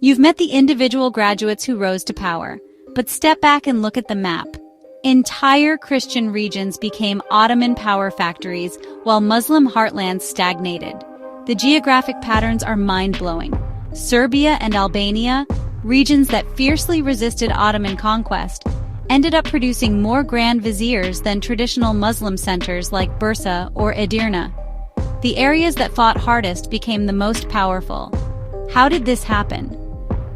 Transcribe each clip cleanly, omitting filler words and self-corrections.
You've met the individual graduates who rose to power, but step back and look at the map. Entire Christian regions became Ottoman power factories, while Muslim heartlands stagnated. The geographic patterns are mind-blowing. Serbia and Albania, regions that fiercely resisted Ottoman conquest, ended up producing more Grand Viziers than traditional Muslim centers like Bursa or Edirne. The areas that fought hardest became the most powerful. How did this happen?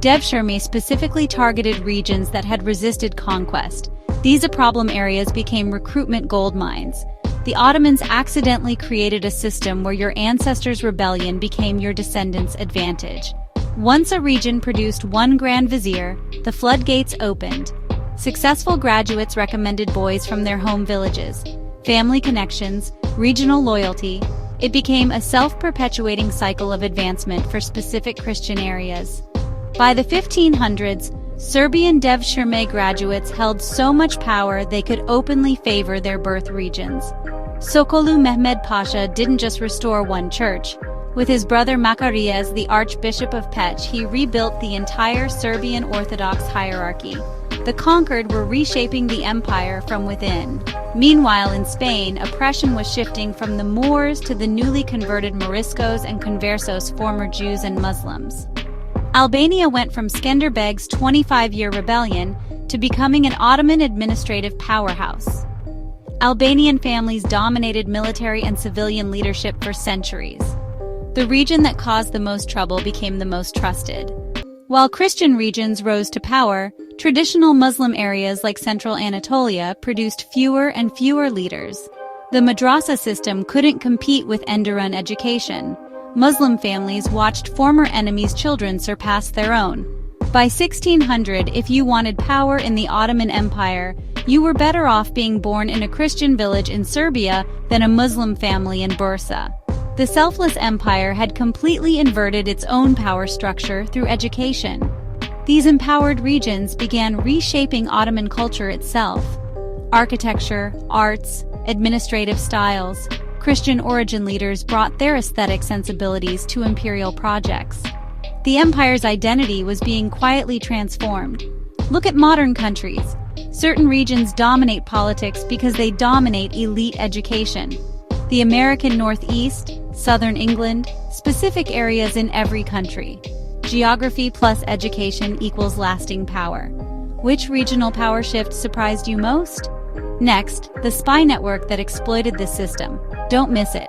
Devshirme specifically targeted regions that had resisted conquest. These problem areas became recruitment gold mines. The Ottomans accidentally created a system where your ancestors' rebellion became your descendants' advantage. Once a region produced one Grand Vizier, the floodgates opened. Successful graduates recommended boys from their home villages. Family connections, regional loyalty. It became a self-perpetuating cycle of advancement for specific Christian areas. By the 1500s, Serbian Devshirme graduates held so much power they could openly favor their birth regions. Sokolu Mehmed Pasha didn't just restore one church. With his brother Makarija as the Archbishop of Pech, he rebuilt the entire Serbian Orthodox hierarchy. The conquered were reshaping the empire from within. Meanwhile, in Spain, oppression was shifting from the Moors to the newly converted Moriscos and Conversos, former Jews and Muslims. Albania went from Skenderbeg's 25-year rebellion to becoming an Ottoman administrative powerhouse. Albanian families dominated military and civilian leadership for centuries. The region that caused the most trouble became the most trusted. While Christian regions rose to power, traditional Muslim areas like central Anatolia produced fewer and fewer leaders. The madrasa system couldn't compete with end-to-end education. Muslim families watched former enemies' children surpass their own. By 1600, if you wanted power in the Ottoman Empire, you were better off being born in a Christian village in Serbia than a Muslim family in Bursa. The selfless empire had completely inverted its own power structure through education. These empowered regions began reshaping Ottoman culture itself. Architecture, arts, administrative styles. Christian origin leaders brought their aesthetic sensibilities to imperial projects. The empire's identity was being quietly transformed. Look at modern countries. Certain regions dominate politics because they dominate elite education. The American Northeast, Southern England, specific areas in every country. Geography plus education equals lasting power. Which regional power shift surprised you most? Next, the spy network that exploited this system. Don't miss it.